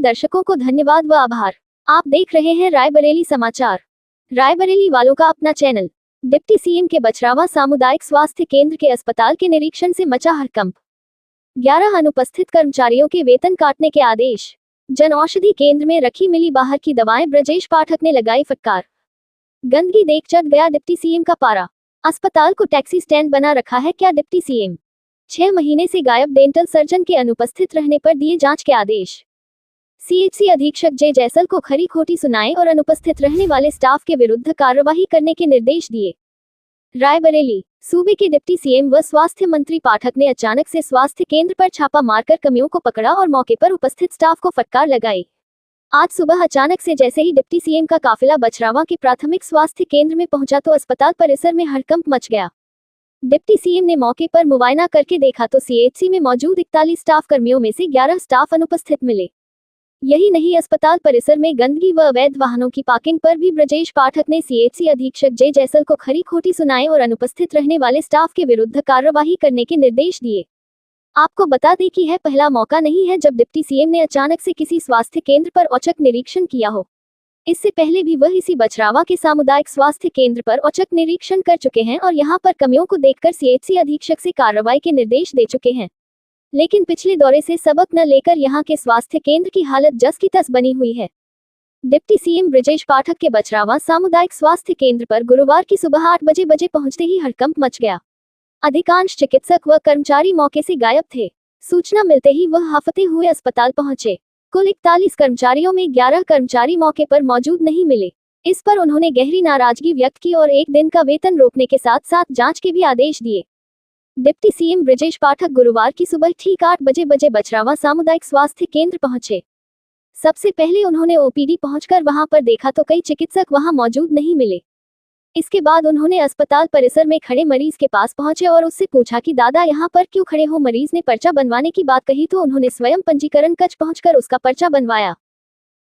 दर्शकों को धन्यवाद व आभार। आप देख रहे हैं रायबरेली समाचार। रायबरेली वालों का अपना चैनल। डिप्टी सीएम के बछरावा सामुदायिक स्वास्थ्य केंद्र के अस्पताल के निरीक्षण से मचा हड़कंप। 11 अनुपस्थित कर्मचारियों के वेतन काटने के आदेश। जन औषधि केंद्र में रखी मिली बाहर की दवाएं, ब्रजेश पाठक ने लगाई फटकार। गंदगी देख चढ़ गया डिप्टी सीएम का पारा। अस्पताल को टैक्सी स्टैंड बना रखा है क्या डिप्टी सीएम? 6 महीने से गायब डेंटल सर्जन के अनुपस्थित रहने पर दिए जांच के आदेश। सीएचसी अधीक्षक जे जैसल को खरी खोटी सुनाए और अनुपस्थित रहने वाले स्टाफ के विरुद्ध कार्रवाई करने के निर्देश दिए। रायबरेली। सूबे के डिप्टी सीएम व स्वास्थ्य मंत्री पाठक ने अचानक से स्वास्थ्य केंद्र पर छापा मारकर कमियों को पकड़ा और मौके पर उपस्थित स्टाफ को फटकार लगाई। आज सुबह अचानक से जैसे ही डिप्टी सीएम का काफिला बछरावा के प्राथमिक स्वास्थ्य केंद्र में पहुंचा तो अस्पताल परिसर में हड़कंप मच गया। डिप्टी सीएम ने मौके पर मुआयना करके देखा तो सीएचसी में मौजूद 41 स्टाफ कर्मियों में से 11 स्टाफ अनुपस्थित मिले। यही नहीं, अस्पताल परिसर में गंदगी व अवैध वाहनों की पार्किंग पर भी ब्रजेश पाठक ने सीएचसी अधीक्षक जे जैसल को खरी खोटी सुनाए और अनुपस्थित रहने वाले स्टाफ के विरुद्ध कार्रवाई करने के निर्देश दिए। आपको बता दें कि यह पहला मौका नहीं है जब डिप्टी सीएम ने अचानक से किसी स्वास्थ्य केंद्र पर औचक निरीक्षण किया हो। इससे पहले भी वह इसी बछरावा के सामुदायिक स्वास्थ्य केंद्र पर औचक निरीक्षण कर चुके हैं और यहां पर कमियों को देखकर सीएचसी अधीक्षक से कार्रवाई के निर्देश दे चुके हैं। लेकिन पिछले दौरे से सबक न लेकर यहां के स्वास्थ्य केंद्र की हालत जस की तस बनी हुई है। डिप्टी सीएम ब्रजेश पाठक के बछरावा सामुदायिक स्वास्थ्य केंद्र पर गुरुवार की सुबह 8 बजे पहुंचते ही हड़कंप मच गया। अधिकांश चिकित्सक व कर्मचारी मौके से गायब थे। सूचना मिलते ही वह हाफते हुए अस्पताल पहुंचे। कुल 41 कर्मचारियों में 11 कर्मचारी मौके पर मौजूद नहीं मिले। इस पर उन्होंने गहरी नाराजगी व्यक्त की और 1 दिन का वेतन रोकने के साथ साथ जांच के भी आदेश दिए। डिप्टी सीएम ब्रजेश पाठक गुरुवार की सुबह ठीक 8 बजे बछरावा सामुदायिक स्वास्थ्य केंद्र पहुंचे। सबसे पहले उन्होंने ओपीडी पहुंचकर वहां पर देखा तो कई चिकित्सक वहां मौजूद नहीं मिले। इसके बाद उन्होंने अस्पताल परिसर में खड़े मरीज के पास पहुंचे और उससे पूछा कि दादा यहाँ पर क्यों खड़े हो। मरीज ने पर्चा बनवाने की बात कही तो उन्होंने स्वयं पंजीकरण कक्ष पहुंचकर उसका पर्चा बनवाया।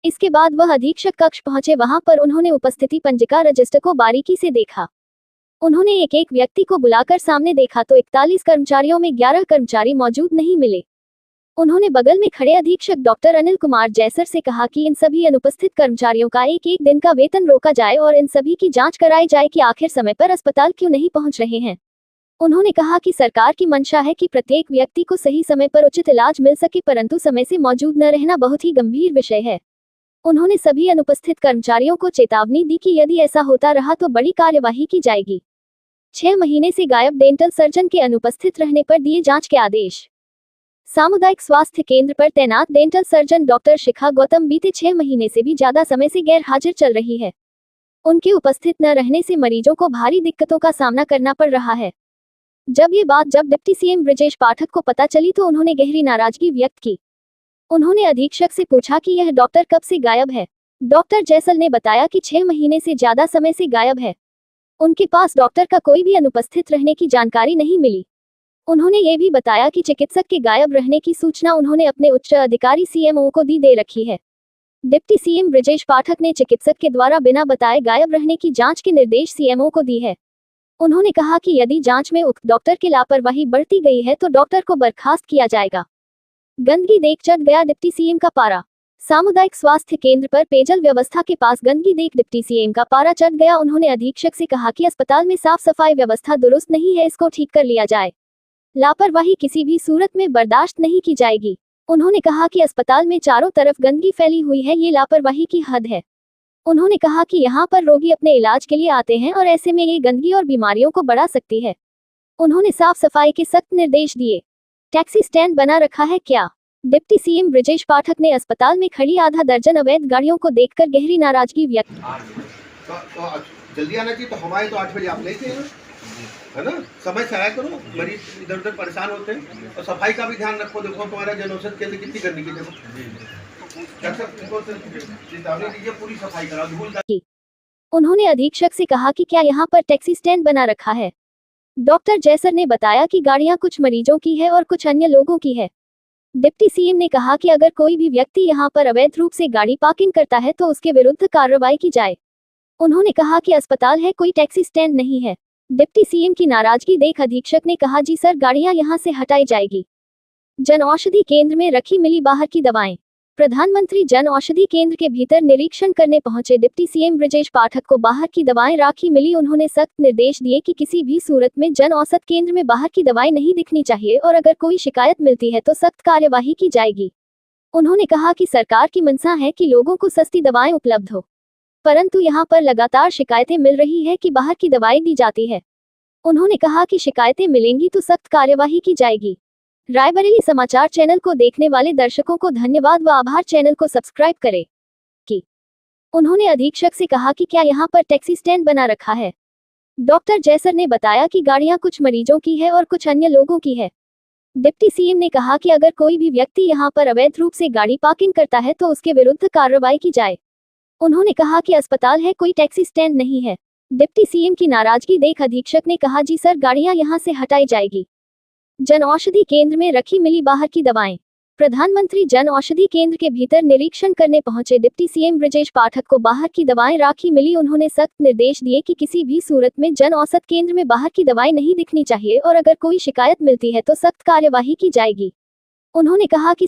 इसके बाद वह अधीक्षक कक्ष पहुंचे। वहां पर उन्होंने उपस्थिति पंजिका रजिस्टर को बारीकी से देखा। उन्होंने एक व्यक्ति को बुलाकर सामने देखा तो 41 कर्मचारियों में 11 कर्मचारी मौजूद नहीं मिले। उन्होंने बगल में खड़े अधीक्षक डॉक्टर अनिल कुमार जैसर से कहा कि इन सभी अनुपस्थित कर्मचारियों का एक दिन का वेतन रोका जाए और इन सभी की जांच कराई जाए कि आखिर समय पर अस्पताल क्यों नहीं पहुंच रहे हैं। उन्होंने कहा कि सरकार की मंशा है कि प्रत्येक व्यक्ति को सही समय पर उचित इलाज मिल सके, परंतु समय से मौजूद न रहना बहुत ही गंभीर विषय है। उन्होंने सभी अनुपस्थित कर्मचारियों को चेतावनी दी कि यदि ऐसा होता रहा तो बड़ी कार्यवाही की जाएगी। 6 महीने से गायब डेंटल सर्जन के अनुपस्थित रहने पर दिए जांच के आदेश। सामुदायिक स्वास्थ्य केंद्र पर तैनात डेंटल सर्जन डॉक्टर शिखा गौतम बीते 6 महीने से भी ज्यादा समय से गैर हाजिर चल रही है। उनके उपस्थित न रहने से मरीजों को भारी दिक्कतों का सामना करना पड़ रहा है। जब डिप्टी सीएम ब्रजेश पाठक को पता चली तो उन्होंने गहरी नाराजगी व्यक्त की। उन्होंने अधीक्षक से पूछा कि यह डॉक्टर कब से गायब है। डॉक्टर जैसल ने बताया कि 6 महीने से ज्यादा समय से गायब है। उनके पास डॉक्टर का कोई भी अनुपस्थित रहने की जानकारी नहीं मिली। उन्होंने ये भी बताया कि चिकित्सक के गायब रहने की सूचना उन्होंने अपने उच्च अधिकारी सीएमओ को दे रखी है। डिप्टी सीएम ब्रजेश पाठक ने चिकित्सक के द्वारा बिना बताए गायब रहने की जांच के निर्देश सीएमओ को दी है। उन्होंने कहा कि यदि जांच में उक्त डॉक्टर की लापरवाही बरती गई है तो डॉक्टर को बर्खास्त किया जाएगा। गंदगी देख चढ़ गया डिप्टी सीएम का पारा। सामुदायिक स्वास्थ्य केंद्र पर पेयजल व्यवस्था के पास गंदगी देख डिप्टी सीएम का पारा चढ़ गया। उन्होंने अधीक्षक से कहा कि अस्पताल में साफ सफाई व्यवस्था दुरुस्त नहीं है, इसको ठीक कर लिया जाए। लापरवाही किसी भी सूरत में बर्दाश्त नहीं की जाएगी। उन्होंने कहा कि अस्पताल में चारों तरफ गंदगी फैली हुई है, ये लापरवाही की हद है। उन्होंने कहा कि यहाँ पर रोगी अपने इलाज के लिए आते हैं और ऐसे में ये गंदगी और बीमारियों को बढ़ा सकती है। उन्होंने साफ सफाई के सख्त निर्देश दिए। टैक्सी स्टैंड बना रखा है क्या? डिप्टी सीएम ब्रजेश पाठक ने अस्पताल में खड़ी आधा दर्जन अवैध गाड़ियों को देखकर गहरी नाराजगी व्यक्त तो जल्दी आना चाहिए। तो हमारे तो 8 बजे आप नहीं थे, है ना? समय से आया करो। मरीज इधर उधर परेशान होते हैं और सफाई का भी ध्यान रखो। देखो तुम्हारा जनौषध केंद्र कितनी गंदगी, देखो चेतावनी दीजिए, पूरी सफाई करा धूल। उन्होंने अधीक्षक से कहा कि क्या यहाँ पर टैक्सी स्टैंड बना रखा है। डॉक्टर जैसर ने बताया कि गाड़ियाँ कुछ मरीजों की है और कुछ अन्य लोगों की है। डिप्टी सीएम ने कहा कि अगर कोई भी व्यक्ति यहाँ पर अवैध रूप से गाड़ी पार्किंग करता है तो उसके विरुद्ध कार्रवाई की जाए। उन्होंने कहा कि अस्पताल है, कोई टैक्सी स्टैंड नहीं है। डिप्टी सीएम की नाराजगी देख अधीक्षक ने कहा, जी सर, गाड़ियां यहां से हटाई जाएगी। जन औषधि केंद्र में रखी मिली बाहर की दवाएं। प्रधानमंत्री जन औषधि केंद्र के भीतर निरीक्षण करने पहुंचे डिप्टी सीएम ब्रजेश पाठक को बाहर की दवाएं राखी मिली। उन्होंने सख्त निर्देश दिए कि किसी भी सूरत में जन औषध केंद्र में बाहर की दवाएं नहीं दिखनी चाहिए और अगर कोई शिकायत मिलती है तो सख्त कार्यवाही की जाएगी। उन्होंने कहा कि सरकार की मंशा है कि लोगों को सस्ती दवाएं उपलब्ध हो, परंतु यहां पर लगातार शिकायतें मिल रही है कि बाहर की दवाएं दी जाती है। उन्होंने कहा कि शिकायतें मिलेंगी तो सख्त कार्यवाही की जाएगी। रायबरेली समाचार चैनल को देखने वाले दर्शकों को धन्यवाद व आभार। चैनल को सब्सक्राइब करें। उन्होंने अधीक्षक से कहा कि क्या यहाँ पर टैक्सी स्टैंड बना रखा है। डॉक्टर जयसर ने बताया कि गाड़ियां कुछ मरीजों की है और कुछ अन्य लोगों की है। डिप्टी सीएम ने कहा कि अगर कोई भी व्यक्ति यहाँ पर अवैध रूप से गाड़ी पार्किंग करता है तो उसके विरुद्ध कार्रवाई की जाए। उन्होंने कहा कि अस्पताल है, कोई टैक्सी स्टैंड नहीं है। डिप्टी सीएम की नाराजगी देख अधीक्षक ने कहा, जी सर, गाड़ियां यहां से हटाई जाएगी। जन औषधि केंद्र में रखी मिली बाहर की दवाएं। प्रधानमंत्री जन औषधि केंद्र के भीतर निरीक्षण करने पहुंचे डिप्टी सीएम ब्रजेश पाठक को बाहर की दवाएं राखी मिली। उन्होंने सख्त निर्देश दिए कि किसी भी सूरत में जन औषध केंद्र में बाहर की दवाएं नहीं दिखनी चाहिए और अगर कोई शिकायत मिलती है तो सख्त कार्यवाही की जाएगी। उन्होंने कहा कि